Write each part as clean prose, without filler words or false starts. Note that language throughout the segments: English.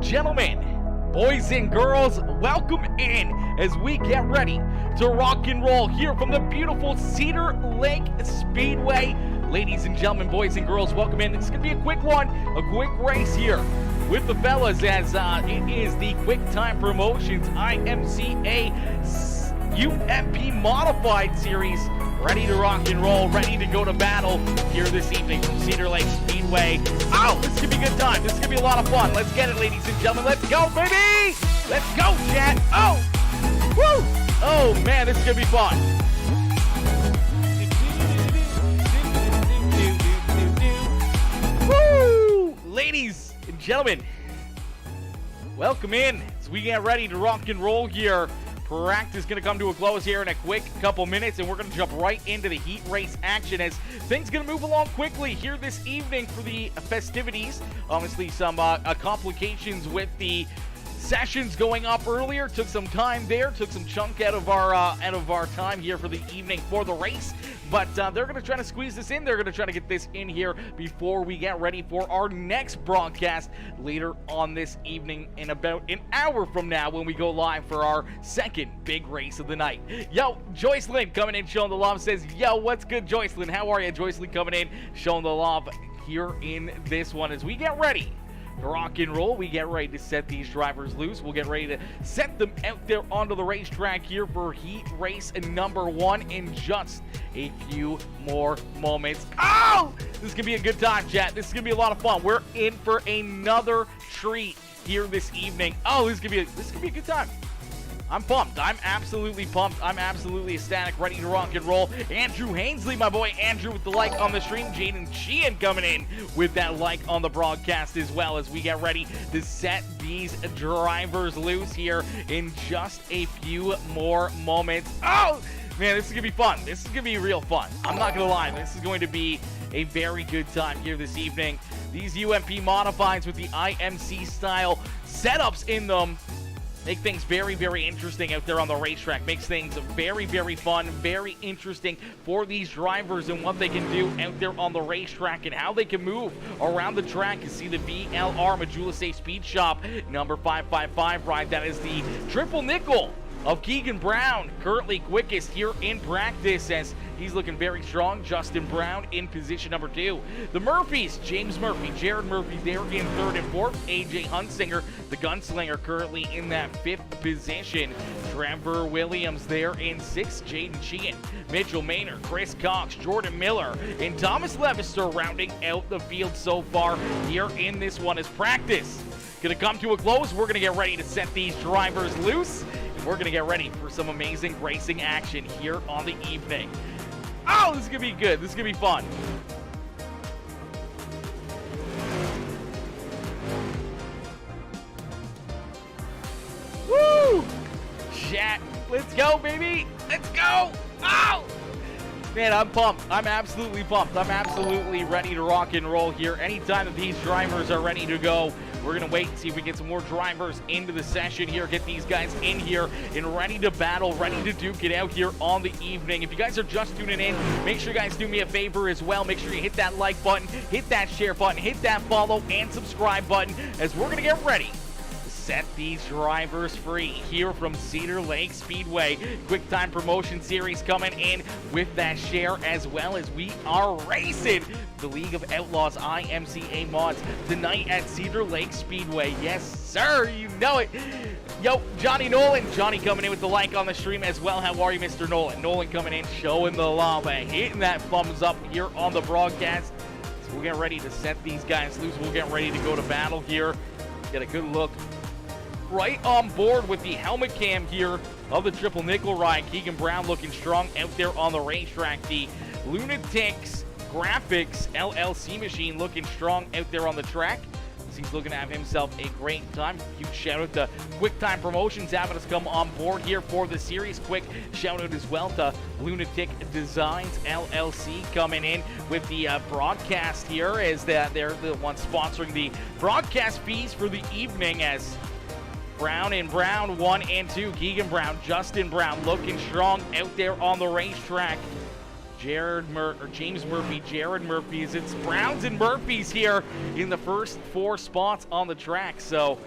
and gentlemen, boys and girls, welcome in as we get ready to rock and roll here from the beautiful Cedar Lake Speedway. Ladies and gentlemen, boys and girls, welcome in. It's going to be a quick one, a quick race here with the fellas as it is the Quick Time Promotions IMCA UMP Modified Series. Ready to rock and roll, ready to go to battle here this evening from Cedar Lake Speedway. Oh, this is going to be a good time. This is going to be a lot of fun. Let's get it, ladies and gentlemen. Let's go, baby! Let's go, chat. Oh! Woo! Oh, man, this is going to be fun. Woo! Ladies and gentlemen, welcome in as we get ready to rock and roll here. Practice is going to come to a close here in a quick couple minutes, and we're going to jump right into the heat race action as things going to move along quickly here this evening for the festivities. Obviously, some complications with the sessions going up earlier. Took some time there, took some chunk out of our time here for the evening for the race. But they're going to try to squeeze this in. They're going to try to get this in here before we get ready for our next broadcast later on this evening in about an hour from now when we go live for our second big race of the night. Yo, Joycelyn coming in, showing the love, says, yo, what's good, Joycelyn? How are you? Joycelyn coming in, showing the love here in this one as we get ready to rock and roll. We get ready to set these drivers loose. We'll get ready to set them out there onto the racetrack here for heat race number 1 in just a few more moments. Oh! This is going to be a good time, chat. This is going to be a lot of fun. We're in for another treat here this evening. Oh, this is going to be a good time. I'm pumped. I'm absolutely pumped. I'm absolutely ecstatic, ready to rock and roll. Andrew Hainsley, my boy Andrew with the like on the stream. Jaden Sheehan coming in with that like on the broadcast as well as we get ready to set these drivers loose here in just a few more moments. Oh! Man, this is going to be fun. This is going to be real fun. I'm not going to lie. This is going to be a very good time here this evening. These UMP modifieds with the IMC style setups in them make things very, very interesting out there on the racetrack. Makes things very, very fun, very interesting for these drivers and what they can do out there on the racetrack and how they can move around the track. You see the VLR Majula Safe Speed Shop number 555 ride. That is the triple nickel of Keegan Brown, currently quickest here in practice as he's looking very strong. Justin Brown in position number 2. The Murphys, James Murphy, Jared Murphy, they're in 3rd and 4th. AJ Hunsinger, the gunslinger, currently in that 5th position. Trevor Williams there in 6th. Jaden Sheehan, Mitchell Maynard, Chris Cox, Jordan Miller, and Thomas Levis rounding out the field so far here in this one as practice gonna come to a close. We're gonna get ready to set these drivers loose. We're going to get ready for some amazing racing action here on the evening. Oh, this is going to be good. This is going to be fun. Woo! Chat. Let's go, baby. Let's go. Oh! Man, I'm pumped. I'm absolutely pumped. I'm absolutely ready to rock and roll here. Anytime that these drivers are ready to go, we're going to wait and see if we get some more drivers into the session here, get these guys in here and ready to battle, ready to duke it out here on the evening. If you guys are just tuning in, make sure you guys do me a favor as well. Make sure you hit that like button, hit that share button, hit that follow and subscribe button as we're going to get ready to set these drivers free here from Cedar Lake Speedway. Quick Time Promotion Series coming in with that share as well as we are racing the League of Outlaws IMCA mods tonight at Cedar Lake Speedway. Yes, sir, you know it. Yo, Johnny Nolan. Johnny coming in with the like on the stream as well. How are you, Mr. Nolan? Nolan coming in, showing the love, hitting that thumbs up here on the broadcast. So we'll get ready to set these guys loose. We'll get ready to go to battle here. Get a good look right on board with the helmet cam here of the triple nickel ride. Keegan Brown looking strong out there on the racetrack. The Lunatics Graphics LLC machine looking strong out there on the track. He's looking to have himself a great time. Huge shout out to Quick Time Promotions having us come on board here for the series. Quick shout out as well to Lunatic Designs LLC coming in with the broadcast here as they're the ones sponsoring the broadcast fees for the evening as Brown and Brown 1 and 2. Keegan Brown, Justin Brown looking strong out there on the racetrack. James Murphy, Jared Murphy. It's Browns and Murphys here in the first 4 spots on the track. So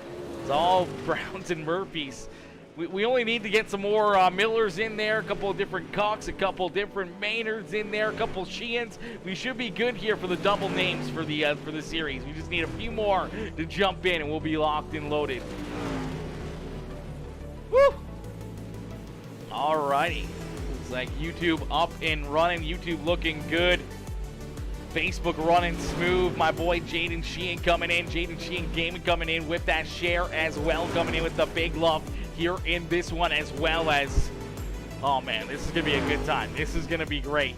It's all Browns and Murphys. We only need to get some more Millers in there, a couple of different Cox, a couple different Maynards in there, a couple Sheehan's. We should be good here for the double names for the series. We just need a few more to jump in, and we'll be locked and loaded. Woo! Alrighty. Looks like YouTube up and running. YouTube looking good. Facebook running smooth. My boy Jaden Sheehan coming in. Jaden Sheehan Gaming coming in with that share as well. Coming in with the big love here in this one, as well as, oh man, this is going to be a good time. This is going to be great.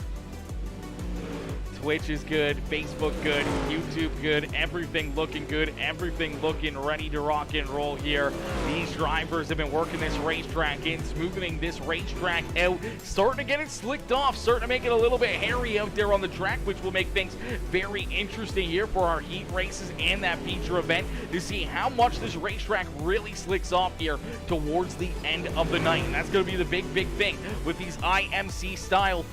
Twitch is good, Facebook good, YouTube good, everything looking good, everything looking ready to rock and roll here. These drivers have been working this racetrack in, smoothing this racetrack out, starting to get it slicked off, starting to make it a little bit hairy out there on the track, which will make things very interesting here for our heat races and that feature event to see how much this racetrack really slicks off here towards the end of the night. And that's going to be the big thing with these IMC style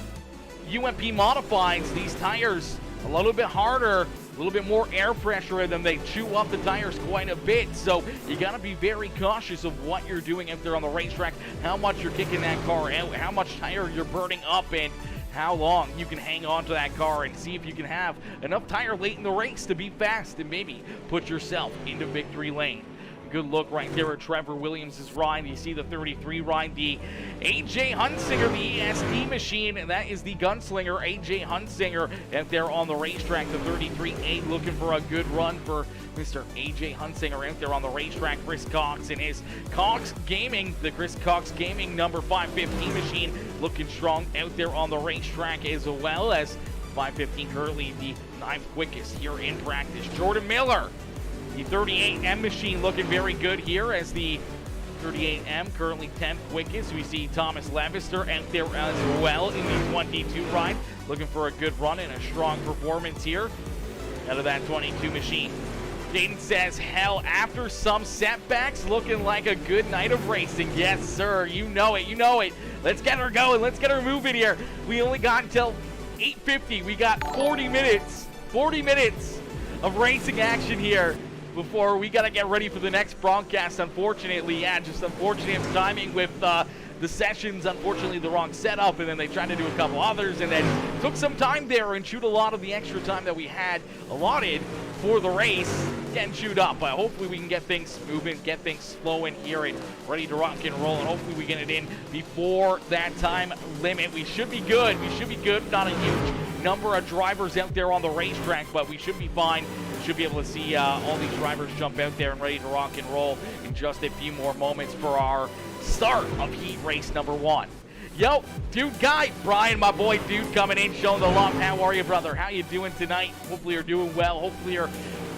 UMP modifieds. These tires a little bit harder, a little bit more air pressure in them. They chew up the tires quite a bit, so you got to be very cautious of what you're doing out there on the racetrack, how much you're kicking that car out, how much tire you're burning up, and how long you can hang on to that car and see if you can have enough tire late in the race to be fast and maybe put yourself into victory lane. Good look right there at Trevor Williams' ride. You see the 33 ride, the AJ Hunsinger, the EST machine, and that is the gunslinger AJ Hunsinger out there on the racetrack. The 33A looking for a good run for Mr. AJ Hunsinger out there on the racetrack. Chris Cox and his Cox Gaming, the Chris Cox Gaming number 515 machine, looking strong out there on the racetrack, as well as 515 currently the 9th quickest here in practice. Jordan Miller, the 38M machine, looking very good here as the 38M currently 10th quickest. We see Thomas Levister out there as well in the 22 ride, looking for a good run and a strong performance here out of that 22 machine. Jaden says, hell, after some setbacks, looking like a good night of racing. Yes, sir, you know it, you know it. Let's get her going, let's get her moving here. We only got until 8:50. We got 40 minutes of racing action here before we got to get ready for the next broadcast. Unfortunately, yeah, just unfortunate timing with the sessions, unfortunately the wrong setup, and then they tried to do a couple others and then took some time there and chewed a lot of the extra time that we had allotted for the race getting chewed up. But hopefully we can get things moving, get things flowing here and ready to rock and roll, and hopefully we get it in before that time limit. We should be good. We should be good. Not a huge number of drivers out there on the racetrack, but we should be fine. Should be able to see all these drivers jump out there and ready to rock and roll in just a few more moments for our start of heat race number 1. Yo, Dude Guy, Brian, my boy Dude, coming in, showing the love. How are you, brother? How you doing tonight? Hopefully you're doing well. Hopefully you're,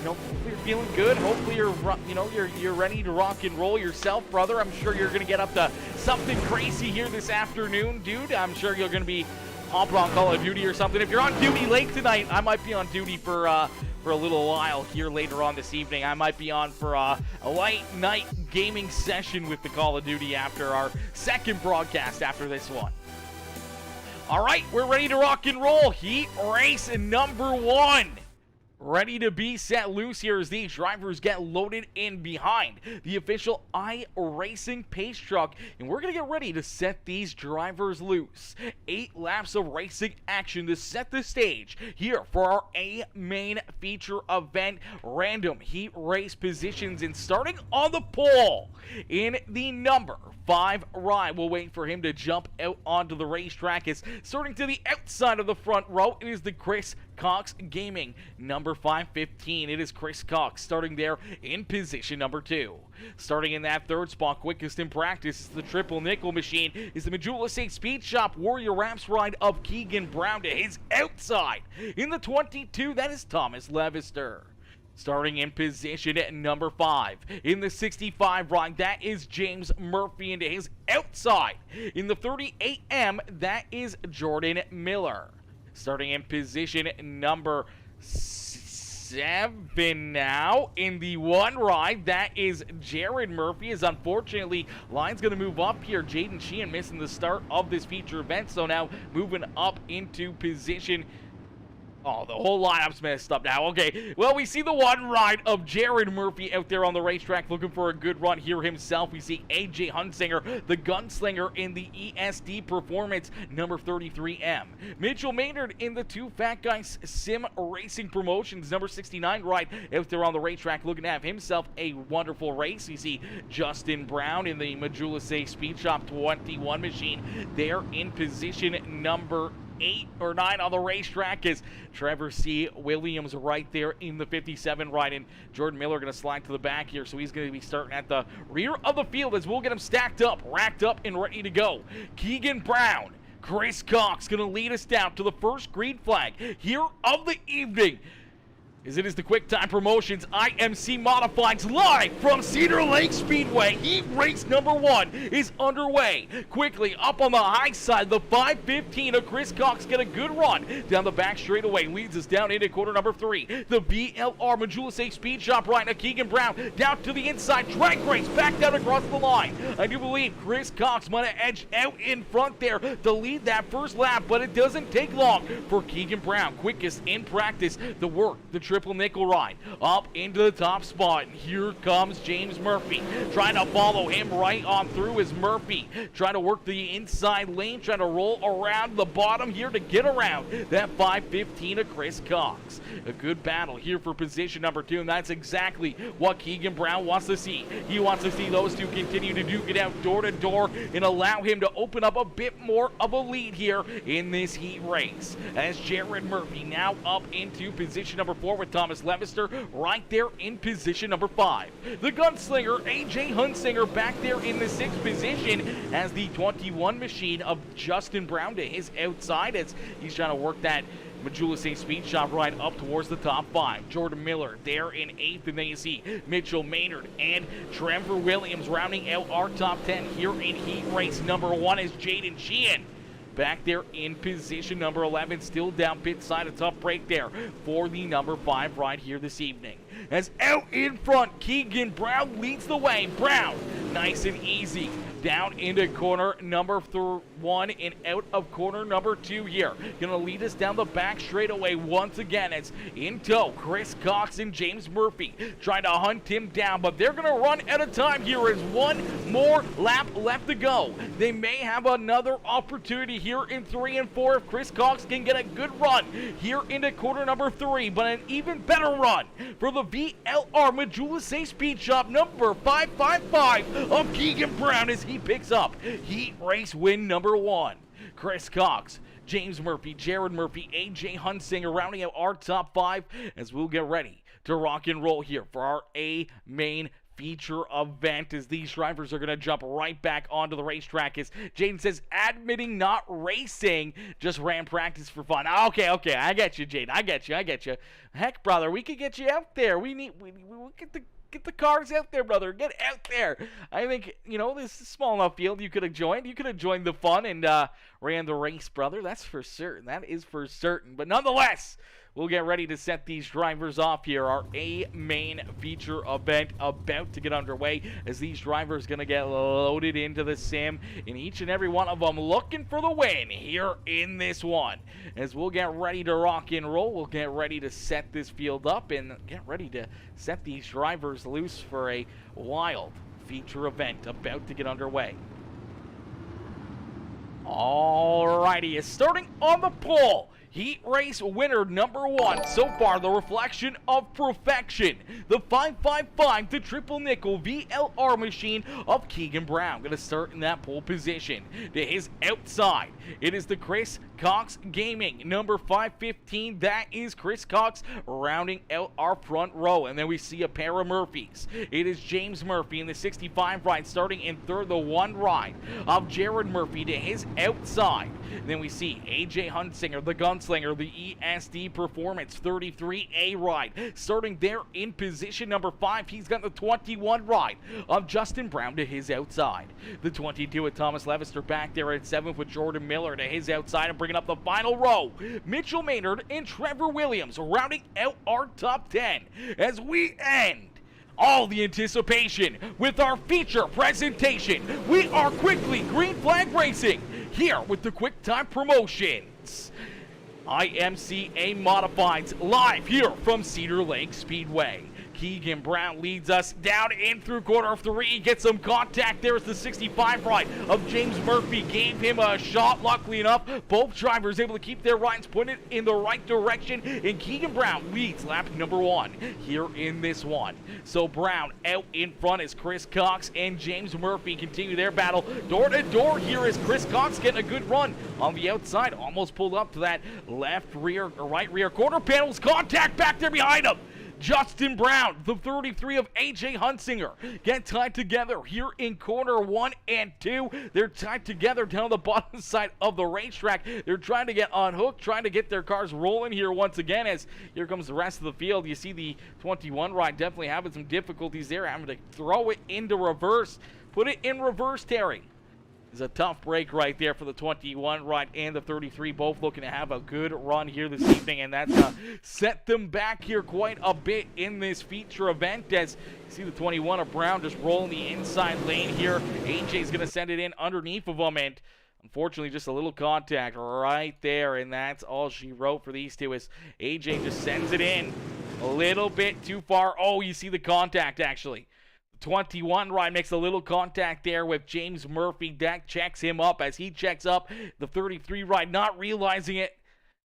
hopefully you're feeling good. Hopefully you're ready to rock and roll yourself, brother. I'm sure you're gonna get up to something crazy here this afternoon, dude. I'm sure you're gonna be hopping on Call of Duty or something. If you're on duty late tonight, I might be on duty for a little while here later on this evening. I might be on for a light night gaming session with the Call of Duty after our second broadcast after this one. All right, we're ready to rock and roll. Heat race number 1. Ready to be set loose here as these drivers get loaded in behind the official iRacing pace truck, and we're going to get ready to set these drivers loose. 8 laps of racing action to set the stage here for our A main feature event, random heat race positions, and starting on the pole in the number 5 ride. We'll wait for him to jump out onto the racetrack. It's starting to the outside of the front row. It is the Chris Cox Gaming number 515. It is Chris Cox starting there in position number 2. Starting in that 3rd spot, quickest in practice, is the triple nickel machine, is the Majula State Speed Shop Warrior Raps ride of Keegan Brown to his outside. In the 22, that is Thomas Levister. Starting in position at number 5. In the 65 ride, that is James Murphy into his outside. In the 38M, that is Jordan Miller. Starting in position at number 7 now. In the 1 ride, that is Jared Murphy. As unfortunately, line's going to move up here. Jaden Sheehan missing the start of this feature event, so now moving up into position Oh, the whole lineup's messed up now. Okay, well, we see the one ride of Jared Murphy out there on the racetrack looking for a good run here himself. We see AJ Hunsinger, the gunslinger in the ESD Performance number 33M. Mitchell Maynard in the Two Fat Guys Sim Racing Promotions number 69 ride out there on the racetrack looking to have himself a wonderful race. You see Justin Brown in the Majula Say Speed Shop 21 machine there in position number 8 or 9 on the racetrack is Trevor C. Williams right there in the 57 ride, and Jordan Miller going to slide to the back here, so he's going to be starting at the rear of the field as we'll get him stacked up, racked up, and ready to go. Keegan Brown, Chris Cox going to lead us down to the first green flag here of the evening, as it is the Quick Time Promotions IMC Modifieds live from Cedar Lake Speedway. Heat race number 1 is underway. Quickly up on the high side, the 515 of Chris Cox get a good run down the back straightaway, leads us down into quarter number 3. The BLR Majula Say Speed Shop right now, Keegan Brown down to the inside, drag race back down across the line. I do believe Chris Cox might have edged out in front there to lead that first lap, but it doesn't take long for Keegan Brown. Quickest in practice, the work, the triple nickel ride up into the top spot, and here comes James Murphy trying to follow him right on through as Murphy trying to work the inside lane, trying to roll around the bottom here to get around that 515 of Chris Cox. A good battle here for position number 2, and that's exactly what Keegan Brown wants to see. He wants to see those two continue to duke it out door to door and allow him to open up a bit more of a lead here in this heat race, as Jared Murphy now up into position number 4 with Thomas Levister right there in position number 5. The gunslinger AJ Hunsinger back there in the 6th position as the 21 machine of Justin Brown to his outside as he's trying to work that Majula Say Speed Shop ride up towards the top 5. Jordan Miller there in 8th, and then you see Mitchell Maynard and Trevor Williams rounding out our top 10 here in heat race number 1 as Jaden Sheehan back there in position number 11, still down pit side, a tough break there for the number 5 ride here this evening. As out in front, Keegan Brown leads the way. Brown, nice and easy, down into corner number 1 and out of corner number 2 here. Gonna lead us down the back straightaway once again. It's in tow, Chris Cox and James Murphy trying to hunt him down, but they're gonna run out of time here as one more lap left to go. They may have another opportunity here in 3 and 4 if Chris Cox can get a good run here into quarter number 3, but an even better run for the VLR Majula Say Speed Shop number 555 of Keegan Brown as he picks up heat race win number 1. Chris Cox, James Murphy, Jared Murphy, AJ Hunsinger rounding out our top 5 as we'll get ready to rock and roll here for our A main feature event, as these drivers are going to jump right back onto the racetrack. As Jaden says, admitting not racing, just ran practice for fun. Okay, I get you, Jaden. I get you. Heck, brother, we could get you out there. We get the cars out there, brother. Get out there. I think, this is a small enough field you could have joined. You could have joined the fun and ran the race, brother. That's for certain. That is for certain. But nonetheless, we'll get ready to set these drivers off here. Our A main feature event about to get underway as these drivers going to get loaded into the sim, and each and every one of them looking for the win here in this one. As we'll get ready to rock and roll, we'll get ready to set this field up and get ready to set these drivers loose for a wild feature event about to get underway. Alrighty, starting on the pole, heat race winner number 1 so far, the reflection of perfection, the 555 to triple nickel VLR machine of Keegan Brown. Going to start in that pole position. To his outside, it is the Chris Cox Gaming number 515. That is Chris Cox rounding out our front row, and then we see a pair of Murphys. It is James Murphy in the 65 ride starting in third, the 1 ride of Jared Murphy to his outside. Then we see AJ Hunsinger, the gunslinger, the ESD Performance 33A ride starting there in position number 5. He's got the 21 ride of Justin Brown to his outside. The 22 with Thomas Levister back there at 7th with Jordan Miller to his outside, and bringing up the final row, Mitchell Maynard and Trevor Williams rounding out our top 10 as we end all the anticipation with our feature presentation. We are quickly green flag racing here with the Quick Time Promotions. IMCA Modifieds live here from Cedar Lake Speedway. Keegan Brown leads us down in through quarter 3, gets some contact. There's the 65 ride of James Murphy, gave him a shot. Luckily enough, both drivers able to keep their rides, put it in the right direction, and Keegan Brown leads lap number 1 here in this one. So Brown out in front as Chris Cox and James Murphy continue their battle door to door here as Chris Cox getting a good run on the outside, almost pulled up to that left rear or right rear quarter panels. Contact back there behind him. Justin Brown, the 33 of AJ Hunsinger, get tied together here in corner 1 and 2. They're tied together down the bottom side of the racetrack. They're trying to get unhooked, trying to get their cars rolling here once again as here comes the rest of the field. You see the 21 ride definitely having some difficulties there, having to throw it into reverse. Put it in reverse, Terry. Is a tough break right there for the 21 ride and the 33, both looking to have a good run here this evening, and that's set them back here quite a bit in this feature event as you see the 21 of Brown just rolling the inside lane here. AJ's going to send it in underneath of them, and unfortunately just a little contact right there, and that's all she wrote for these two as AJ just sends it in a little bit too far. Oh, you see the contact actually. 21 ride makes a little contact there with James Murphy. That checks him up as he checks up. The 33 ride not realizing it,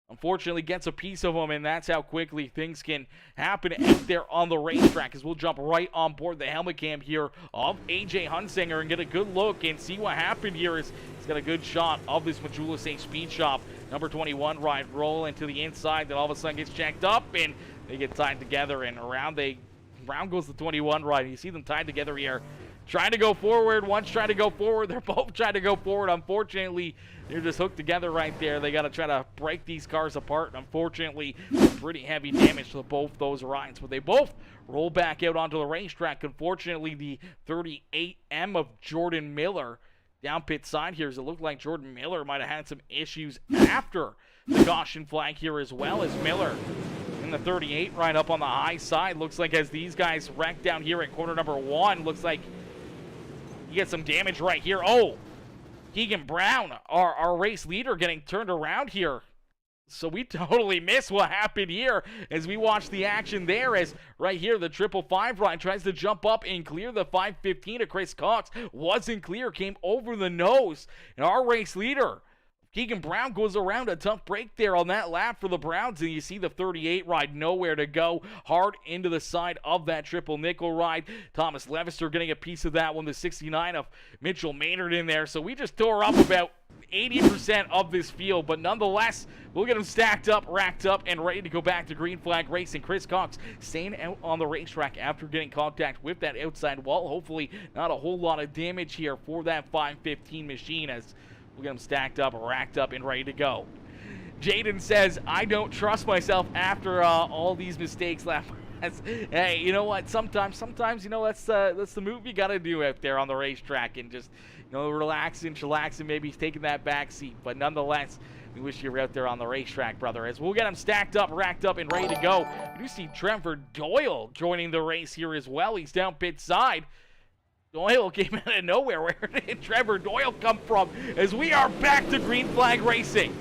unfortunately gets a piece of him, and that's how quickly things can happen out there on the racetrack as we'll jump right on board the helmet cam here of AJ Hunsinger and get a good look and see what happened here. He's got a good shot of this Majula St. Speed Shop. Number 21 ride rolling to the inside, then all of a sudden gets checked up and they get tied together and around Brown goes the 21 ride. You see them tied together here. Trying to go forward. One's trying to go forward. They're both trying to go forward. Unfortunately, they're just hooked together right there. They got to try to break these cars apart. Unfortunately, pretty heavy damage to both those rides. But they both roll back out onto the racetrack. Unfortunately, the 38M of Jordan Miller down pit side here, as it looked like Jordan Miller might have had some issues after the caution flag here as well as Miller. The 38 right up on the high side. Looks like as these guys wreck down here at corner number 1, looks like you get some damage right here. Oh, Keegan Brown, our race leader, getting turned around here. So we totally missed what happened here as we watch the action there as right here the 555 ride tries to jump up and clear the 515 of Chris Cox. Wasn't clear, came over the nose. And our race leader, Keegan Brown, goes around a tough break there on that lap for the Browns, and you see the 38 ride nowhere to go, hard into the side of that triple nickel ride. Thomas Levister getting a piece of that one, the 69 of Mitchell Maynard in there. So we just tore up about 80% of this field, but nonetheless, we'll get them stacked up, racked up, and ready to go back to green flag racing. Chris Cox staying out on the racetrack after getting contact with that outside wall. Hopefully not a whole lot of damage here for that 515 machine as we'll get them stacked up, racked up, and ready to go. Jaden says, I don't trust myself after all these mistakes last. Hey, you know what? Sometimes, you know, that's the move you got to do out there on the racetrack and just, you know, relaxing, chillaxing, maybe taking that back seat. But nonetheless, we wish you were out there on the racetrack, brother, as we'll get them stacked up, racked up, and ready to go. We do see Trevor Doyle joining the race here as well. He's down pit side. Doyle came out of nowhere. Where did Trevor Doyle come from? As we are back to green flag racing.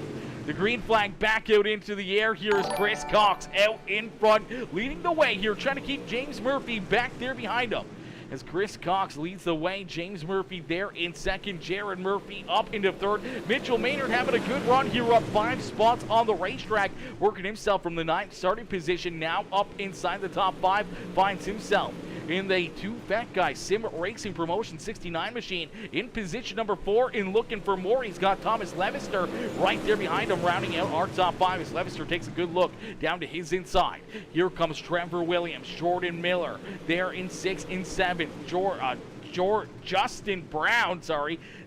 The green flag back out into the air. Here is Chris Cox out in front, leading the way here, trying to keep James Murphy back there behind him. As Chris Cox leads the way, James Murphy there in second, Jared Murphy up into third. Mitchell Maynard having a good run here, up 5 spots on the racetrack, working himself from the 9th starting position, now up inside the top 5, finds himself in the two fat guys Sim Racing Promotion 69 machine in position number 4 and looking for more. He's got Thomas Levister right there behind him, rounding out our top 5 as Levister takes a good look down to his inside. Here comes Trevor Williams, Jordan Miller there in 6th and 7th.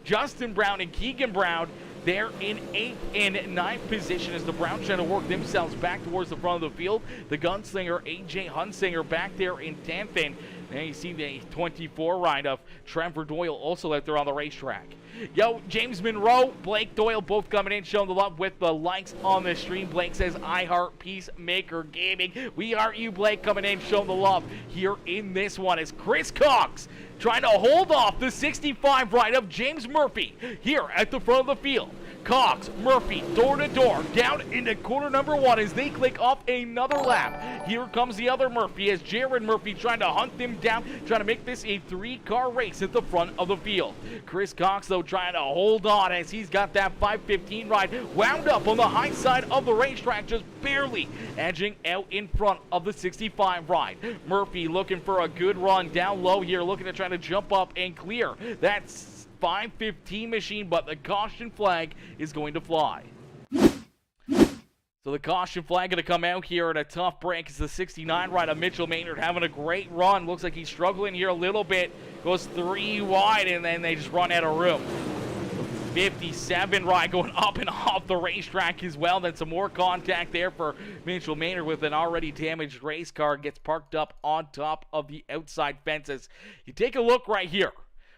Justin Brown and Keegan Brown there in 8th and 9th position as the Browns trying to work themselves back towards the front of the field. The gunslinger AJ Hunsinger back there in 10th, and there you see the 24 ride of Trevor Doyle also out there on the racetrack. Yo, James Monroe, Blake Doyle both coming in, showing the love with the likes on the stream. Blake says, I heart PeaceMaker Gaming. We heart you, Blake, coming in, showing the love here in this one as Chris Cox trying to hold off the 65 ride of James Murphy here at the front of the field. Cox, Murphy, door to door, down into corner number 1 as they click off another lap. Here comes the other Murphy as Jared Murphy trying to hunt them down, trying to make this a 3-car race at the front of the field. Chris Cox, though, trying to hold on as he's got that 515 ride wound up on the high side of the racetrack, just barely edging out in front of the 65 ride. Murphy looking for a good run down low here, looking to try to jump up and clear that 515 machine, but the caution flag is going to fly. So the caution flag going to come out here at a tough break. It's the 69 ride of Mitchell Maynard having a great run. Looks like he's struggling here a little bit. Goes 3 wide, and then they just run out of room. 57 ride going up and off the racetrack as well. Then some more contact there for Mitchell Maynard with an already damaged race car. Gets parked up on top of the outside fences. You take a look right here.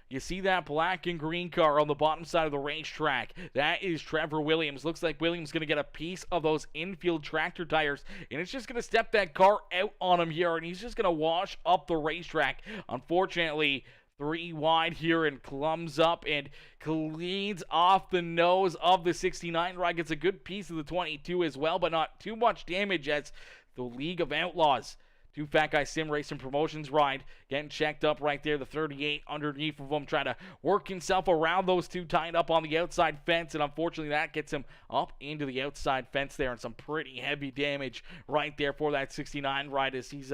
You see that black and green car on the bottom side of the racetrack. That is Trevor Williams. Looks like Williams going to get a piece of those infield tractor tires, and it's just going to step that car out on him here, and he's just going to wash up the racetrack. Unfortunately, 3 wide here and clumps up and cleans off the nose of the 69 ride. Gets a good piece of the 22 as well, but not too much damage as the League of Outlaws. 2 Fat Guy Sim Racing Promotions ride getting checked up right there. The 38 underneath of him trying to work himself around those 2 tied up on the outside fence, and unfortunately that gets him up into the outside fence there, and some pretty heavy damage right there for that 69 ride as he's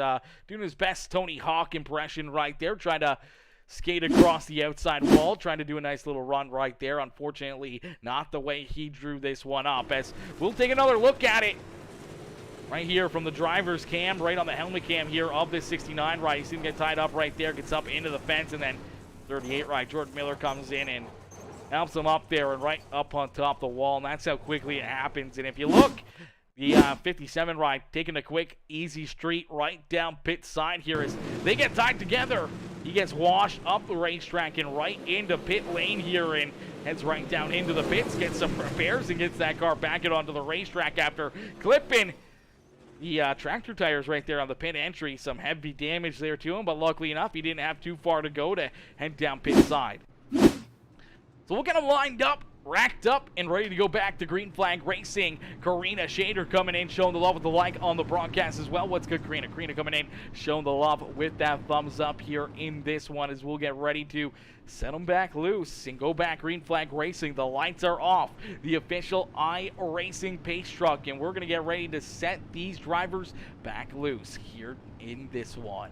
doing his best Tony Hawk impression right there, trying to skate across the outside wall, trying to do a nice little run right there. Unfortunately, not the way he drew this one up, as we'll take another look at it right here from the driver's cam, right on the helmet cam here of this 69 ride. You see him get tied up right there, gets up into the fence, and then 38 ride, Jordan Miller comes in and helps him up there and right up on top of the wall, and that's how quickly it happens. And if you look, the 57 ride taking a quick, easy street right down pit side here as they get tied together. He gets washed up the racetrack and right into pit lane here and heads right down into the pits, gets some repairs, and gets that car back out onto the racetrack after clipping the tractor tires right there on the pit entry. Some heavy damage there to him, but luckily enough, he didn't have too far to go to head down pit side. So we'll get him lined up, racked up, and ready to go back to Green Flag Racing. Karina Shader coming in, showing the love with the like on the broadcast as well. What's good, Karina? Karina coming in, showing the love with that thumbs up here in this one as we'll get ready to set them back loose and go back Green Flag Racing. The lights are off. The official iRacing pace truck, and we're going to get ready to set these drivers back loose here in this one.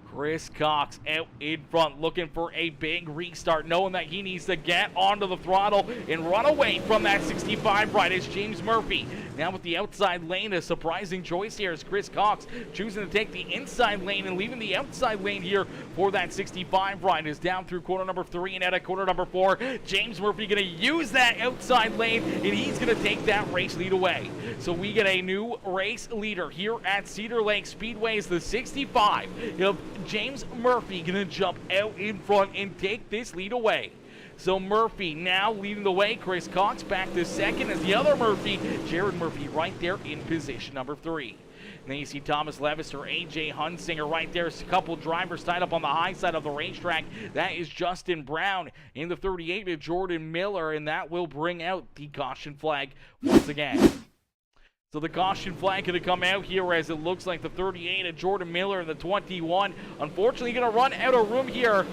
Chris Cox out in front, looking for a big restart, knowing that he needs to get onto the throttle and run away from that 65 ride. It's James Murphy now with the outside lane. A surprising choice here is Chris Cox choosing to take the inside lane and leaving the outside lane here for that 65 ride. Is down through corner number 3 and out of corner number 4. James Murphy going to use that outside lane, and he's going to take that race lead away. So we get a new race leader here at Cedar Lake Speedway. Is the 65 of James Murphy going to jump out in front and take this lead away. So Murphy now leading the way. Chris Cox back to second as the other Murphy, Jared Murphy, right there in position number 3. And then you see Thomas Levis or AJ Hunsinger right there. A couple drivers tied up on the high side of the racetrack. That is Justin Brown in the 38 to Jordan Miller, and that will bring out the caution flag once again. So the caution flag going to come out here as it looks like the 38 of Jordan Miller and the 21. Unfortunately, going to run out of room here.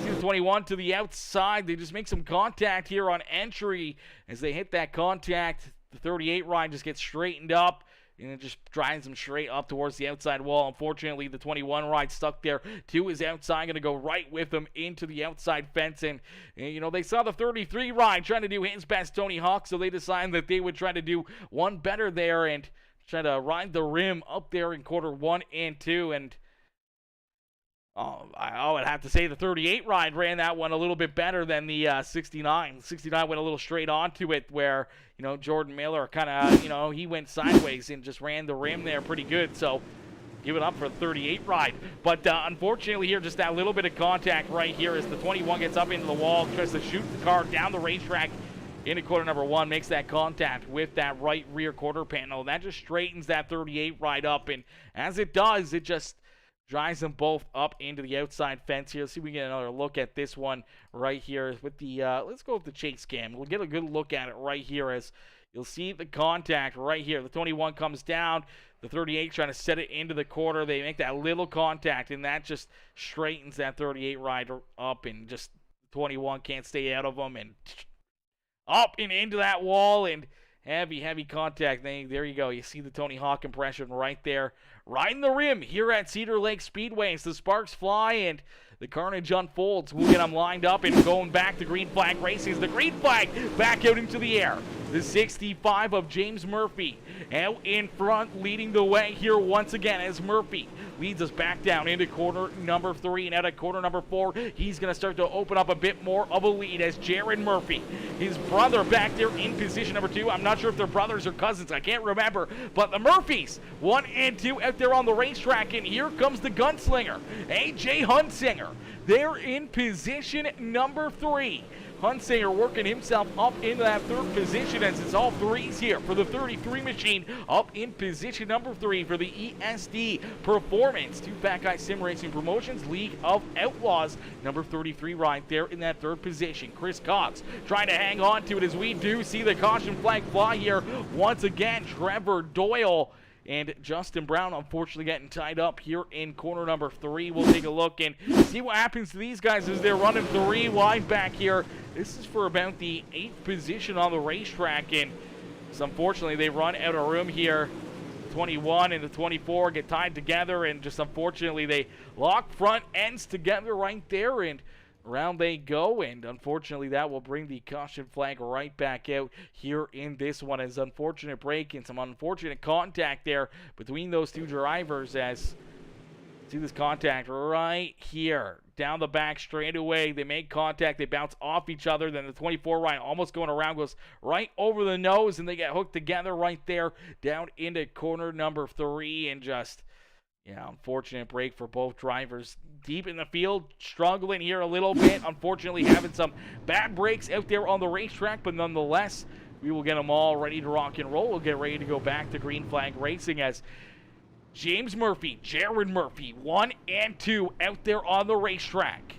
See the 21 to the outside. They just make some contact here on entry. As they hit that contact, the 38 ride just gets straightened up, and it just drives him straight up towards the outside wall. Unfortunately, the 21 ride stuck there to his outside, going to go right with him into the outside fence. And, you know, they saw the 33 ride trying to do his best Tony Hawk, so they decided that they would try to do one better there and try to ride the rim up there in quarter 1 and 2. And I would have to say the 38 ride ran that one a little bit better than the 69. 69 went a little straight onto it where, you know, Jordan Miller kind of, you know, he went sideways and just ran the rim there pretty good. So give it up for the 38 ride. But unfortunately here, just that little bit of contact right here as the 21 gets up into the wall, tries to shoot the car down the racetrack into quarter number 1, makes that contact with that right rear quarter panel. That just straightens that 38 ride up. And as it does, it just drives them both up into the outside fence here. Let's see if we get another look at this one right here with the, let's go with the chase cam. We'll get a good look at it right here as you'll see the contact right here. The 21 comes down. The 38 trying to set it into the corner. They make that little contact, and that just straightens that 38 rider up, and just 21 can't stay out of them, and up and into that wall, and heavy contact. There you go. You see the Tony Hawk impression right there. Riding the rim here at Cedar Lake Speedway as the sparks fly and the carnage unfolds. We'll get them lined up and going back to green flag races. The green flag back out into the air. The 65 of James Murphy out in front, leading the way here once again as Murphy leads us back down into corner number 3, and out of corner number 4, he's going to start to open up a bit more of a lead as Jared Murphy, his brother, back there in position number 2. I'm not sure if they're brothers or cousins. I can't remember, but the Murphys, 1 and 2 out there on the racetrack, and here comes the gunslinger, AJ Hunsinger. They're in position number 3. Hunsinger working himself up into that 3rd position as it's all 3s here for the 33 machine, up in position number 3 for the ESD Performance 2-Pack Guy Sim Racing Promotions League of Outlaws. Number 33 right there in that 3rd position. Chris Cox trying to hang on to it as we do see the caution flag fly here once again. Trevor Doyle and Justin Brown unfortunately getting tied up here in corner number 3. We'll take a look and see what happens to these guys as they're running 3 wide back here. This is for about the 8th position on the racetrack, and so unfortunately they run out of room here. 21 and the 24 get tied together, and just unfortunately they lock front ends together right there, and around they go, and unfortunately that will bring the caution flag right back out here in this one. As unfortunate break and some unfortunate contact there between those two drivers, as see this contact right here down the back straightaway. They make contact, they bounce off each other, then the 24 right almost going around goes right over the nose, and they get hooked together right there down into corner number 3, and just unfortunate break for both drivers. Deep in the field, struggling here a little bit. Unfortunately, having some bad breaks out there on the racetrack, but nonetheless, we will get them all ready to rock and roll. We'll get ready to go back to green flag racing as James Murphy, Jared Murphy, 1 and 2 out there on the racetrack.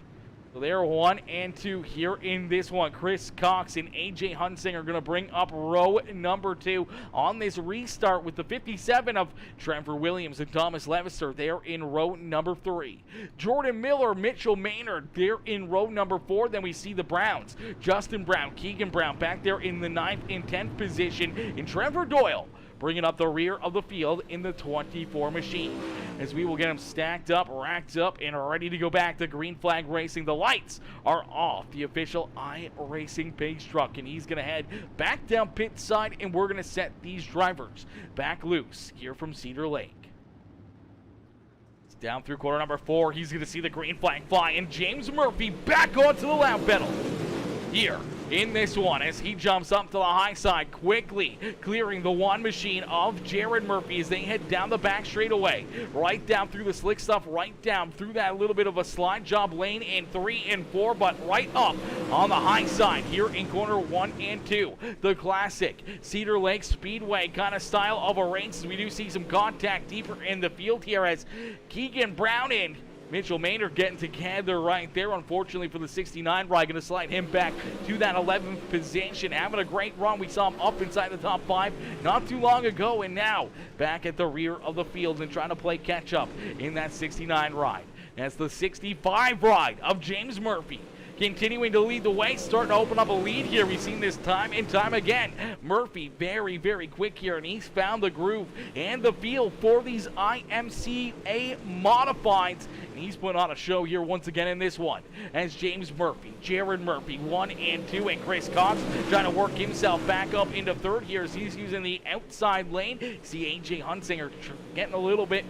So they're 1 and 2 here in this one. Chris Cox and AJ Hunsinger are going to bring up row number 2 on this restart with the 57 of Trevor Williams and Thomas Levister. They're in row number 3. Jordan Miller, Mitchell Maynard, they're in row number 4. Then we see the Browns. Justin Brown, Keegan Brown back there in the 9th and 10th position. And Trevor Doyle bringing up the rear of the field in the 24 machine. As we will get them stacked up, racked up, and ready to go back to green flag racing. The lights are off the official iRacing pace truck, and he's going to head back down pit side, and we're going to set these drivers back loose here from Cedar Lake. It's down through corner number 4. He's going to see the green flag fly, and James Murphy back onto the lap pedal here in this one as he jumps up to the high side, quickly clearing the 1 machine of Jared Murphy as they head down the back straightaway, right down through the slick stuff, right down through that little bit of a slide job lane in 3 and 4, but right up on the high side here in corner 1 and 2. The classic Cedar Lake Speedway kind of style of a race. We do see some contact deeper in the field here as Keegan Brown and Mitchell Maynard getting together right there. Unfortunately for the 69 ride, going to slide him back to that 11th position. Having a great run. We saw him up inside the top 5 not too long ago, and now back at the rear of the field and trying to play catch up in that 69 ride. That's the 65 ride of James Murphy, continuing to lead the way, starting to open up a lead here. We've seen this time and time again. Murphy very quick here, and he's found the groove and the feel for these IMCA modifieds. And he's put on a show here once again in this one as James Murphy, Jared Murphy, 1 and 2, and Chris Cox trying to work himself back up into 3rd here as he's using the outside lane. See AJ Hunsinger getting a little bit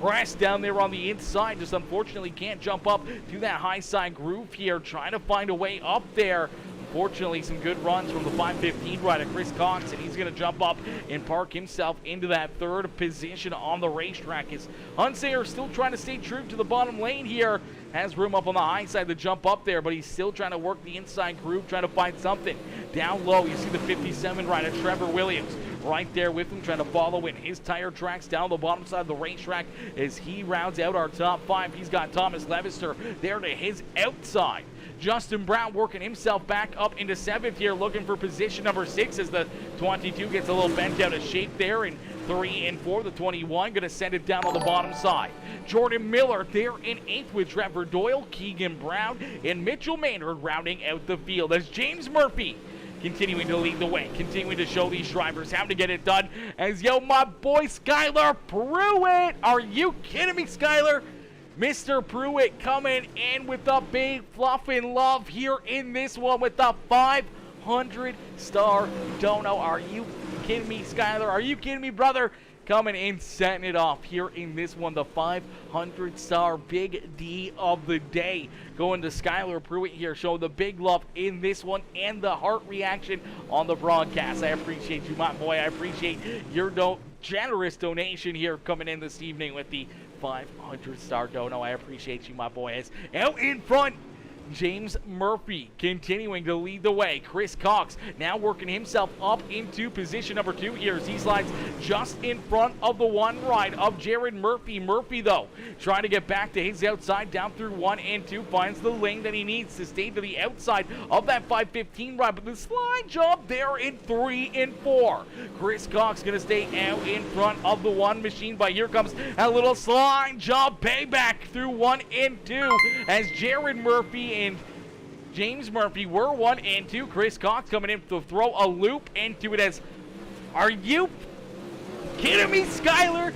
pressed down there on the inside, just unfortunately can't jump up to that high side groove here, trying to find a way up there. Unfortunately, some good runs from the 515 rider Chris Cox, and he's going to jump up and park himself into that 3rd position on the racetrack. As Hunsinger still trying to stay true to the bottom lane here, has room up on the high side to jump up there, but he's still trying to work the inside groove, trying to find something. Down low, you see the 57 rider Trevor Williams right there with him, trying to follow in his tire tracks down the bottom side of the racetrack as he rounds out our top 5. He's got Thomas Levister there to his outside. Justin Brown working himself back up into 7th here, looking for position number 6 as the 22 gets a little bent out of shape there. And 3 and 4, the 21 going to send it down on the bottom side. Jordan Miller there in 8th with Trevor Doyle, Keegan Brown, and Mitchell Maynard rounding out the field as James Murphy continuing to lead the way, continuing to show these drivers how to get it done. As my boy Skylar Pruitt, are you kidding me, Skylar? Mr. Pruitt coming in with the big fluff and love here in this one with the 500-star dono. Are you kidding me, Skylar? Are you kidding me, brother? Coming in, setting it off here in this one, the 500-star Big D of the day. Going to Skylar Pruitt here, showing the big love in this one and the heart reaction on the broadcast. I appreciate you, my boy. I appreciate your generous donation here coming in this evening with the 500-star dono. I appreciate you, my boy. As out in front, James Murphy continuing to lead the way. Chris Cox now working himself up into position number 2 here as he slides just in front of the one right of Jared Murphy. Murphy, though, trying to get back to his outside down through 1 and 2. Finds the lane that he needs to stay to the outside of that 515 ride. But the slide job there in 3 and 4. Chris Cox going to stay out in front of the one machine. But here comes a little slide job payback through 1 and 2 as Jared Murphy and James Murphy were 1 and 2. Chris Cox coming in to throw a loop into it as, are you kidding me, Skylar?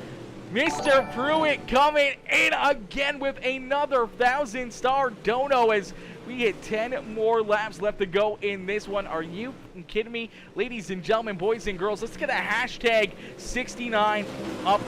Mr. Pruitt coming in again with another 1,000-star dono as we get 10 more laps left to go in this one. Are you kidding me? Ladies and gentlemen, boys and girls, let's get a hashtag 69 up.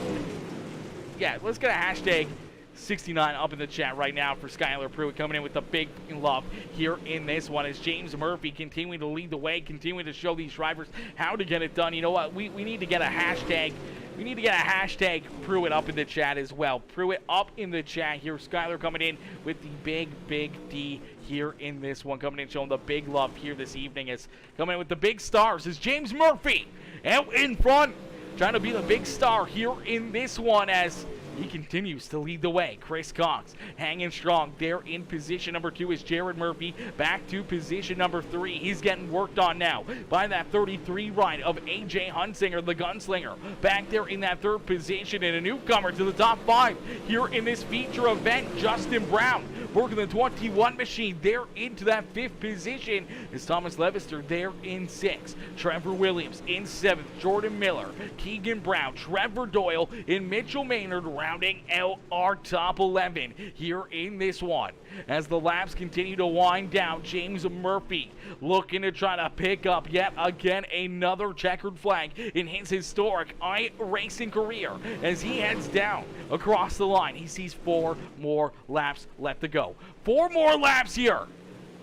Yeah, let's get a hashtag 69 up in the chat right now for Skylar Pruitt coming in with the big love here in this one as James Murphy continuing to lead the way, continuing to show these drivers how to get it done. You know what? We need to get a hashtag. We need to get a hashtag Pruitt up in the chat as well. Pruitt up in the chat here. Skylar coming in with the big D here in this one. Coming in showing the big love here this evening as coming in with the big stars is James Murphy out in front. Trying to be the big star here in this one as he continues to lead the way. Chris Cox hanging strong there in position number 2 is Jared Murphy back to position number 3. He's getting worked on now by that 33 ride of AJ Hunsinger, the gunslinger, back there in that 3rd position, and a newcomer to the top 5 here in this feature event, Justin Brown working the 21 machine there into that 5th position is Thomas Levister there in 6th. Trevor Williams in 7th. Jordan Miller, Keegan Brown, Trevor Doyle, and Mitchell Maynard rounding out our top 11 here in this one. As the laps continue to wind down, James Murphy looking to try to pick up yet again another checkered flag in his historic iRacing career as he heads down across the line. He sees 4 more laps left to go. 4 more laps here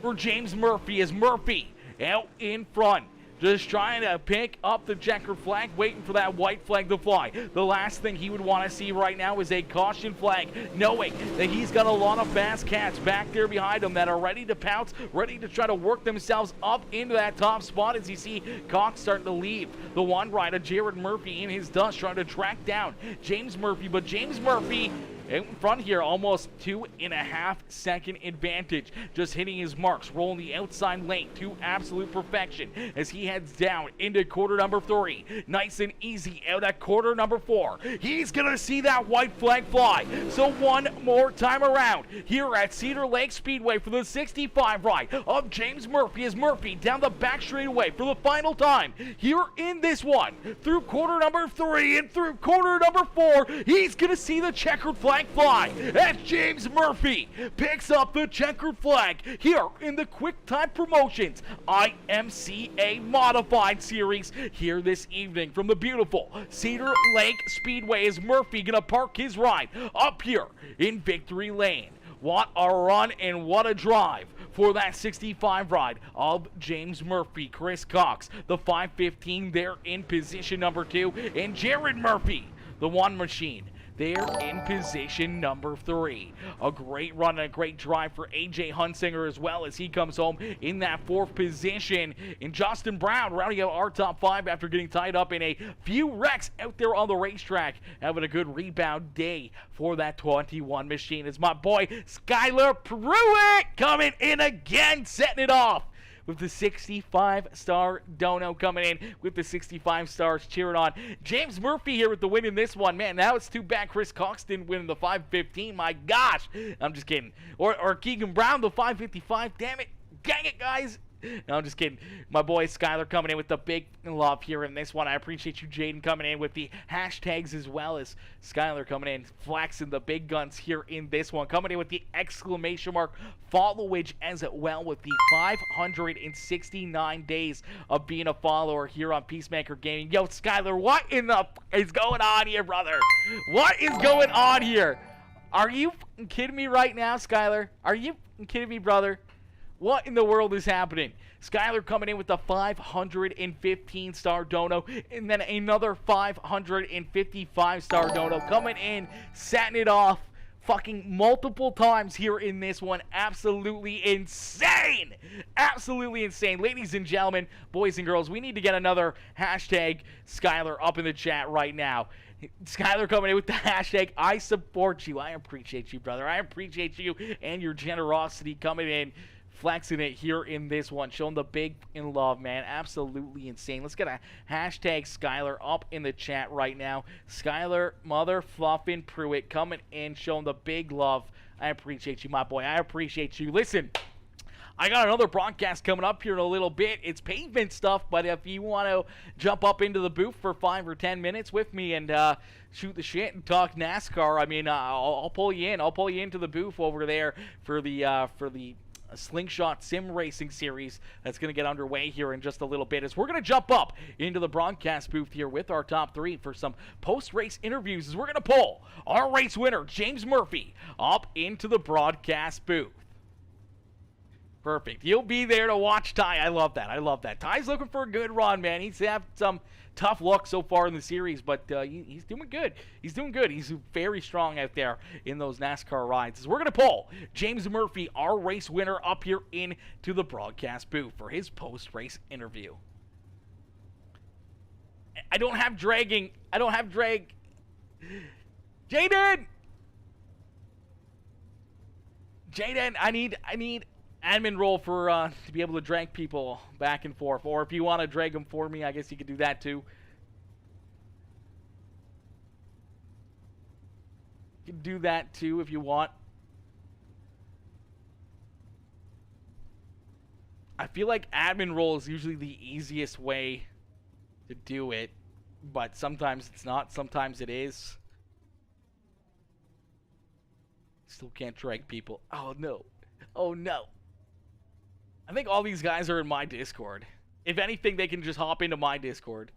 for James Murphy as Murphy out in front. Just trying to pick up the checkered flag, waiting for that white flag to fly. The last thing he would want to see right now is a caution flag, knowing that he's got a lot of fast cats back there behind him that are ready to pounce, ready to try to work themselves up into that top spot as you see Cox starting to leave the one rider, Jared Murphy, in his dust, trying to track down James Murphy. But James Murphy in front here, almost 2.5 second advantage, just hitting his marks, rolling the outside lane to absolute perfection as he heads down into quarter number 3. Nice and easy out at quarter number 4. He's gonna see that white flag fly. So one more time around here at Cedar Lake Speedway for the 65 ride of James Murphy as Murphy down the back straightaway for the final time here in this one. Through quarter number 3 and through quarter number 4, he's gonna see the checkered flag fly as James Murphy picks up the checkered flag here in the Quick Time Promotions IMCA Modified Series here this evening from the beautiful Cedar Lake Speedway. Is Murphy gonna park his ride up here in Victory Lane? What a run and what a drive for that 65 ride of James Murphy. Chris Cox, the 515 there in position number 2, and Jared Murphy, the one machine, there in position number 3. A great run and a great drive for AJ Hunsinger as well as he comes home in that 4th position. And Justin Brown rounding out our top 5 after getting tied up in a few wrecks out there on the racetrack, having a good rebound day for that 21 machine. It's my boy Skylar Pruitt coming in again, setting it off with the 65-star dono, coming in with the 65 stars, cheering on James Murphy here with the win in this one. Man, now it's too bad Chris Cox didn't win in the 515. My gosh, I'm just kidding. Or Keegan Brown, the 555. Damn it, dang it, guys. No, I'm just kidding. My boy Skylar coming in with the big love here in this one. I appreciate you, Jaden, coming in with the hashtags as well as Skylar coming in, flexing the big guns here in this one. Coming in with the exclamation mark followage as well with the 569 days of being a follower here on PeaceMaker Gaming. Yo, Skylar, what in the is going on here, brother? What is going on here? Are you kidding me right now, Skylar? Are you kidding me, brother? What in the world is happening? Skylar coming in with the 515-star dono, and then another 555-star dono coming in, setting it off fucking multiple times here in this one. Absolutely insane. Absolutely insane. Ladies and gentlemen, boys and girls, we need to get another hashtag Skylar up in the chat right now. Skylar coming in with the hashtag I support you. I appreciate you, brother. I appreciate you and your generosity coming in, flexing it here in this one, showing the big in love, man. Absolutely insane. Let's get a hashtag Skylar up in the chat right now. Skylar Mother Fluffin Pruitt coming in, showing the big love. I appreciate you, my boy. I appreciate you. Listen, I got another broadcast coming up here in a little bit. It's pavement stuff, but if you want to jump up into the booth for 5 or 10 minutes with me and shoot the shit and talk NASCAR, I mean, I'll pull you in. I'll pull you into the booth over there for the Slingshot Sim Racing series that's going to get underway here in just a little bit, as we're going to jump up into the broadcast booth here with our top 3 for some post-race interviews, as we're going to pull our race winner, James Murphy, up into the broadcast booth. Perfect. You'll be there to watch Ty. I love that. I love that. Ty's looking for a good run, man. He's had some tough luck so far in the series, but he's doing good. He's doing good. He's very strong out there in those NASCAR rides. So we're going to pull James Murphy, our race winner, up here into the broadcast booth for his post-race interview. I don't have dragging. I don't have drag. Jaden, I need admin role for to be able to drag people back and forth, or if you want to drag them for me, I guess you could do that too. You can do that too if you want. I feel like admin role is usually the easiest way to do it, but sometimes it's not, sometimes it is. Still can't drag people. Oh no. Oh no. I think all these guys are in my Discord. If anything, they can just hop into my Discord.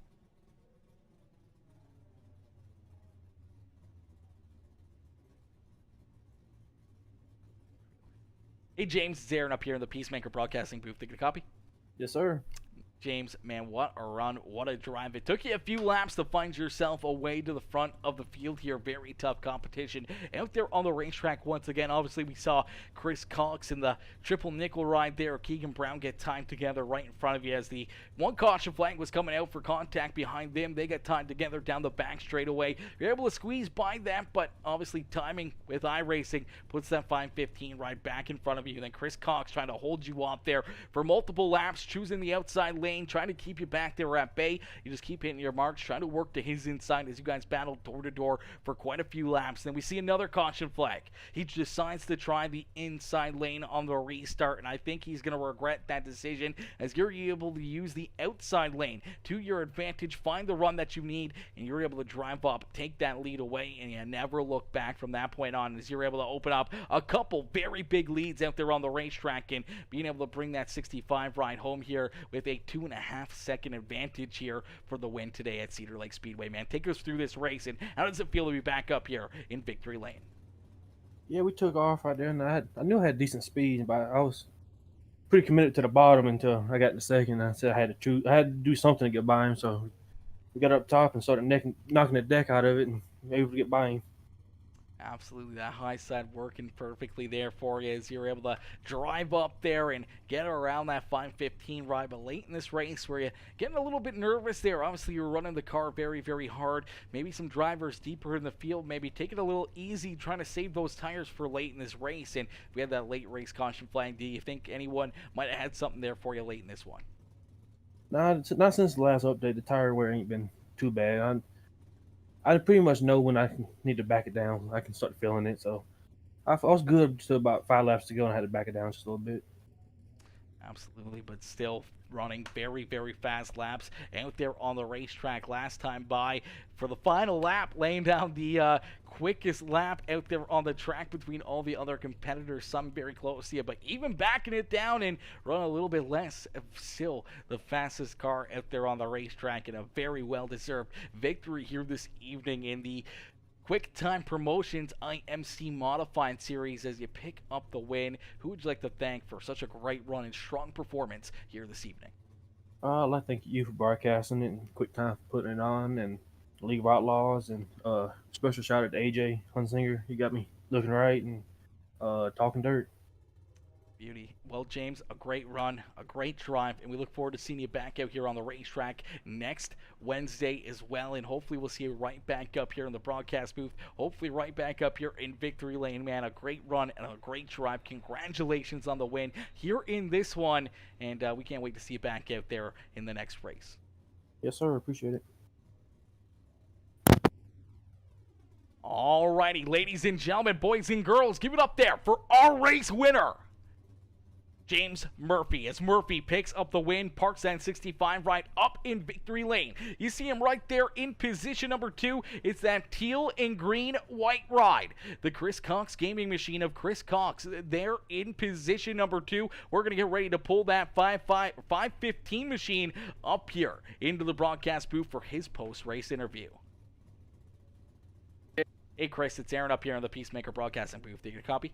Hey, James, it's Aaron up here in the PeaceMaker Broadcasting booth. Take a copy? Yes, sir. James, man, what a run, what a drive. It took you a few laps to find yourself away to the front of the field here. Very tough competition out there on the racetrack once again. Obviously, we saw Chris Cox in the triple nickel ride there. Keegan Brown get timed together right in front of you as the one caution flag was coming out for contact behind them. They got timed together down the back straightaway. You're able to squeeze by that, but obviously timing with iRacing puts that 515 right back in front of you. And then Chris Cox trying to hold you off there for multiple laps, choosing the outside lane, trying to keep you back there at bay. You just keep hitting your marks, trying to work to his inside as you guys battle door to door for quite a few laps. Then we see another caution flag. He decides to try the inside lane on the restart, and I think he's going to regret that decision, as you're able to use the outside lane to your advantage, find the run that you need, and you're able to drive up, take that lead away, and you never look back from that point on, as you're able to open up a couple very big leads out there on the racetrack and being able to bring that 65 ride home here with a 2.5-second advantage here for the win today at Cedar Lake Speedway. Man, take us through this race, and how does it feel to be back up here in victory lane? Yeah, we took off right there, and I knew I had decent speed, but I was pretty committed to the bottom until I got to second. I said I had to do something to get by him, so we got up top and started knocking the deck out of it and were able to get by him. Absolutely, that high side working perfectly there for you as you're able to drive up there and get around that 515 ride. But late in this race, where you're getting a little bit nervous there, obviously you're running the car very, very hard. Maybe some drivers deeper in the field, maybe take it a little easy, trying to save those tires for late in this race. And we had that late race caution flag. Do you think anyone might have had something there for you late in this one? Nah, not since the last update. The tire wear ain't been too bad. I pretty much know when I need to back it down. I can start feeling it. So I was good to about 5 laps to go, and I had to back it down just a little bit. Absolutely, but still running very, very fast laps out there on the racetrack last time by for the final lap, laying down the quickest lap out there on the track between all the other competitors, some very close to you, but even backing it down and run a little bit less, still the fastest car out there on the racetrack, and a very well-deserved victory here this evening in the Quick Time Promotions IMC Modified Series as you pick up the win. Who would you like to thank for such a great run and strong performance here this evening? I'd like to thank you for broadcasting it and Quick Time for putting it on, and League of Outlaws, and special shout out to AJ Hunsinger. He got me looking right and talking dirt. Beauty. Well, James, a great run, a great drive, and we look forward to seeing you back out here on the racetrack next Wednesday as well, and hopefully we'll see you right back up here in the broadcast booth, hopefully right back up here in Victory Lane, man. A great run and a great drive. Congratulations on the win here in this one, and we can't wait to see you back out there in the next race. Yes, sir. Appreciate it. Alrighty, ladies and gentlemen, boys and girls, give it up there for our race winner, James Murphy, as Murphy picks up the win, parks that 65 right up in Victory Lane. You see him right there in position number 2. It's that teal and green white ride. The Chris Cox gaming machine of Chris Cox there in position number 2. We're going to get ready to pull that 515 machine up here into the broadcast booth for his post-race interview. Hey, Chris, it's Aaron up here in the PeaceMaker broadcasting booth. Do you get a copy?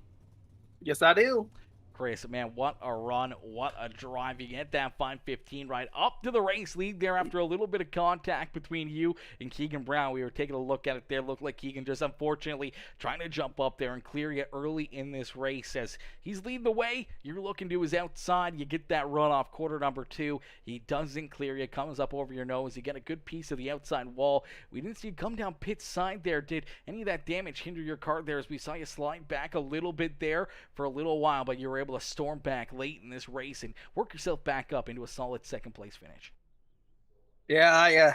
Yes, I do. Chris, man, what a run, what a drive. You get that 515 right up to the race lead there after a little bit of contact between you and Keegan Brown. We were taking a look at it there. Looked like Keegan just unfortunately trying to jump up there and clear you early in this race. As he's leading the way, you're looking to his outside. You get that run off quarter number 2. He doesn't clear you, comes up over your nose. You get a good piece of the outside wall. We didn't see you come down pit side there. Did any of that damage hinder your car there, as we saw you slide back a little bit there for a little while, but you were able to storm back late in this race and work yourself back up into a solid second place finish? Yeah,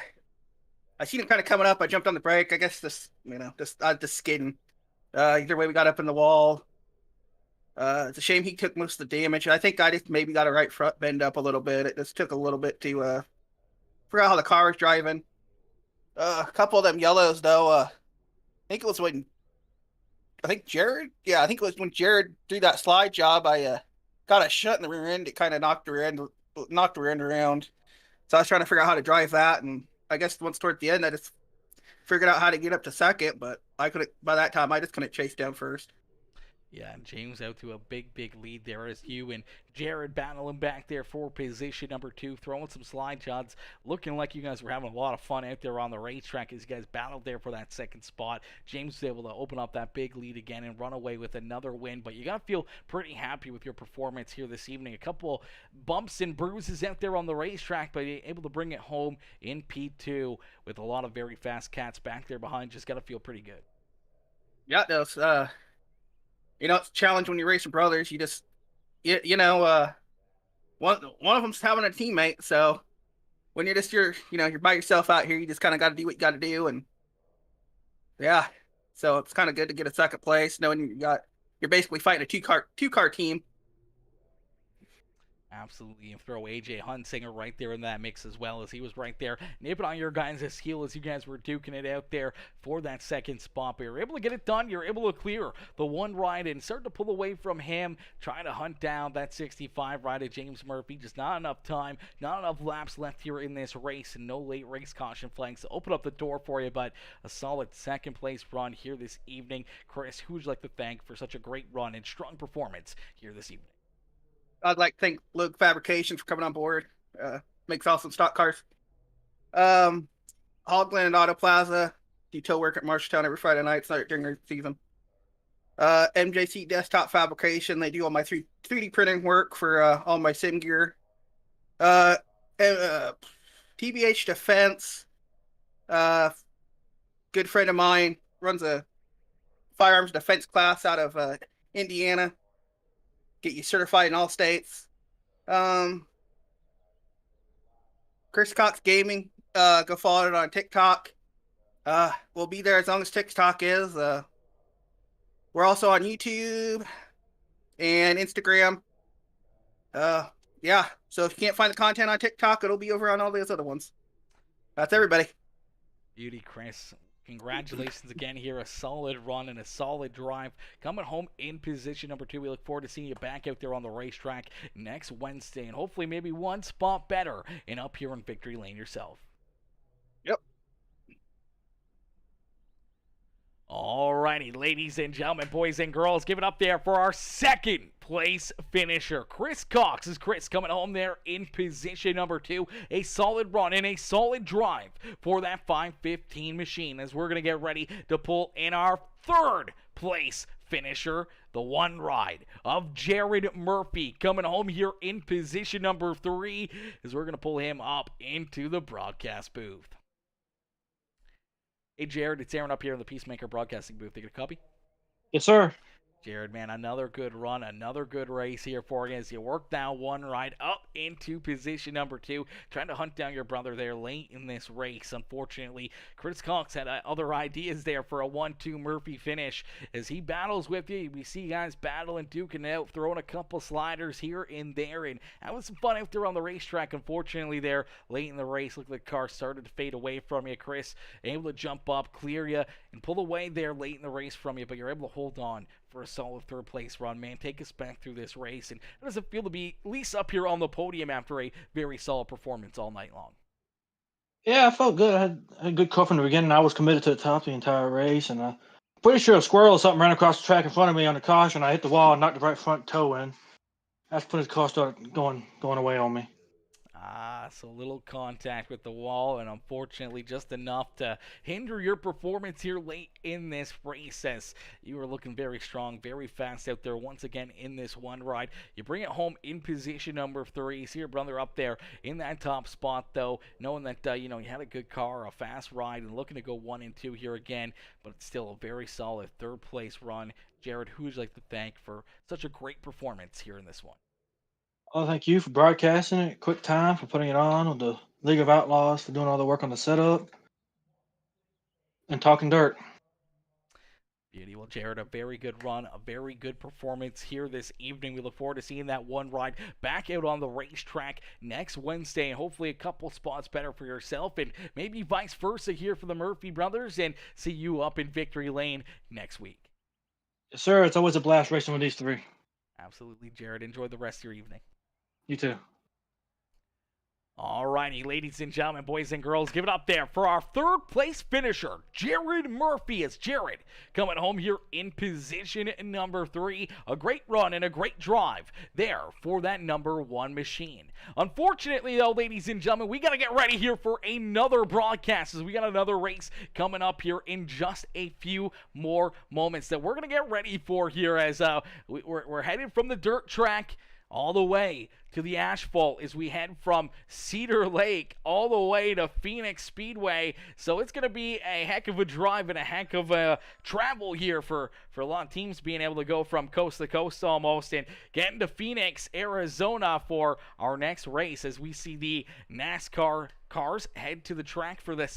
I seen him kind of coming up. I jumped on the brake. I guess just skidding. Either way, we got up in the wall. It's a shame he took most of the damage. I think I just maybe got a right front bend up a little bit. It just took a little bit to figure out how the car was driving. A couple of them yellows though. I think it was when Jared. Yeah, I think it was when Jared did that slide job. I got a shut in the rear end. It kind of knocked the rear end around. So I was trying to figure out how to drive that, and I guess once toward the end, I just figured out how to get up to second. But I couldn't. By that time, I just couldn't chase down first. Yeah, and James out to a big, big lead there as you and Jared battling back there for position number 2, throwing some slide shots, looking like you guys were having a lot of fun out there on the racetrack as you guys battled there for that second spot. James was able to open up that big lead again and run away with another win, but you got to feel pretty happy with your performance here this evening. A couple bumps and bruises out there on the racetrack, but able to bring it home in P2 with a lot of very fast cats back there behind. Just got to feel pretty good. Yeah, those it's a challenge when you're racing brothers. You just, one of them's having a teammate. So when you're by yourself out here, you just kind of got to do what you got to do. And yeah, so it's kind of good to get a second place, knowing you're basically fighting a two car team. Absolutely, and throw AJ Hunsinger right there in that mix as well, as he was right there nipping on your guys' heel as you guys were duking it out there for that second spot. But you're able to get it done. You're able to clear the one ride and start to pull away from him, trying to hunt down that 65 ride of James Murphy. Just not enough time, not enough laps left here in this race, and no late race caution flags to open up the door for you, but a solid second place run here this evening. Chris, who would you like to thank for such a great run and strong performance here this evening? I'd like to thank Luke Fabrication for coming on board. Makes awesome stock cars. Hogland and Auto Plaza. Do tow work at Marshalltown every Friday night during the season. MJC Desktop Fabrication. They do all my 3D printing work for all my sim gear. PBH Defense, good friend of mine, runs a firearms defense class out of Indiana. Get you certified in all states. Chris Cox Gaming, go follow it on TikTok. We'll be there as long as TikTok is. We're also on YouTube and Instagram. Yeah, so if you can't find the content on TikTok, it'll be over on all those other ones. That's everybody. Beauty, Chris. Congratulations again here. A solid run and a solid drive. Coming home in position number 2. We look forward to seeing you back out there on the racetrack next Wednesday. And hopefully maybe one spot better and up here in victory lane yourself. Yep. Alrighty, ladies and gentlemen, boys and girls, give it up there for our second place finisher, Chris Cox. Is Chris coming home there in position number 2. A solid run and a solid drive for that 515 machine as we're going to get ready to pull in our third place finisher, the one ride of Jared Murphy, coming home here in position number 3 as we're going to pull him up into the broadcast booth. Hey, Jared, it's Aaron up here in the PeaceMaker broadcasting booth. You get a copy? Yes, sir. Jared, man, another good run, another good race here for you as you work down one ride up into position number 2, trying to hunt down your brother there late in this race. Unfortunately, Chris Cox had other ideas there for a 1-2 Murphy finish as he battles with you. We see guys battling, duking out, throwing a couple sliders here and there, and that was some fun out there on the racetrack. Unfortunately, there late in the race, looked like the car started to fade away from you. Chris able to jump up, clear you, and pull away there late in the race from you, but you're able to hold on for a solid third place run, man. Take us back through this race, and how does it feel to be at least up here on the podium after a very solid performance all night long? Yeah, I felt good. I had a good car from the beginning. I was committed to the top the entire race, and I'm pretty sure a squirrel or something ran across the track in front of me on the caution. I hit the wall and knocked the right front toe in. That's when the car started going away on me. So little contact with the wall, and unfortunately just enough to hinder your performance here late in this race as you were looking very strong, very fast out there once again in this one ride. You bring it home in position number 3. See your brother up there in that top spot, though, knowing that, you had a good car, a fast ride, and looking to go 1 and 2 here again, but it's still a very solid third place run. Jared, who would you like to thank for such a great performance here in this one? Oh, thank you for broadcasting it, Quick Time for putting it on, with the League of Outlaws for doing all the work on the setup, and talking dirt. Beauty. Well, Jared, a very good run, a very good performance here this evening. We look forward to seeing that one ride back out on the racetrack next Wednesday, and hopefully a couple spots better for yourself, and maybe vice versa here for the Murphy brothers, and see you up in victory lane next week. Yes, sir. It's always a blast racing with these 3. Absolutely, Jared. Enjoy the rest of your evening. You too. Alrighty, ladies and gentlemen, boys and girls, give it up there for our third place finisher, Jared Murphy. As Jared coming home here in position number 3. A great run and a great drive there for that number 1 machine. Unfortunately, though, ladies and gentlemen, we got to get ready here for another broadcast as we got another race coming up here in just a few more moments that we're going to get ready for here as we're headed from the dirt track all the way to the asphalt as we head from Cedar Lake all the way to Phoenix Speedway. So it's going to be a heck of a drive and a heck of a travel here for a lot of teams being able to go from coast to coast almost and getting to Phoenix, Arizona for our next race as we see the NASCAR cars head to the track for the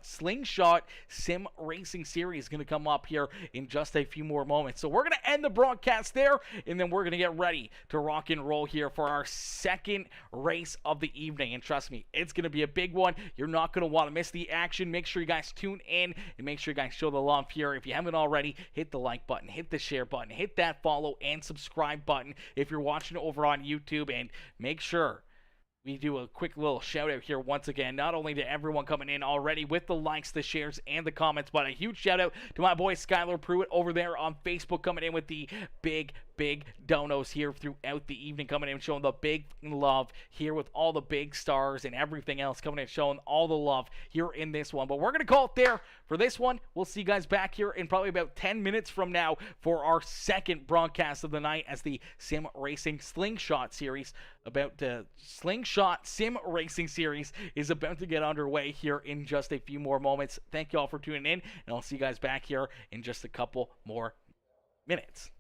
Slingshot Sim Racing Series going to come up here in just a few more moments. So we're going to end the broadcast there, and then we're going to get ready to rock and roll here for our second race of the evening. And trust me, it's going to be a big one. You're not going to want to miss the action. Make sure you guys tune in, and make sure you guys show the love here. If you haven't already, hit the like button, hit the share button, hit that follow and subscribe button if you're watching over on YouTube, and make sure we do a quick little shout out here once again, not only to everyone coming in already with the likes, the shares, and the comments, but a huge shout out to my boy Skylar Pruitt over there on Facebook coming in with the big big donos here throughout the evening, coming in and showing the big love here with all the big stars and everything else coming in and showing all the love here in this one. But we're going to call it there for this one. We'll see you guys back here in probably about 10 minutes from now for our second broadcast of the night as the Sim Racing Slingshot series Sim Racing series is about to get underway here in just a few more moments. Thank you all for tuning in, and I'll see you guys back here in just a couple more minutes.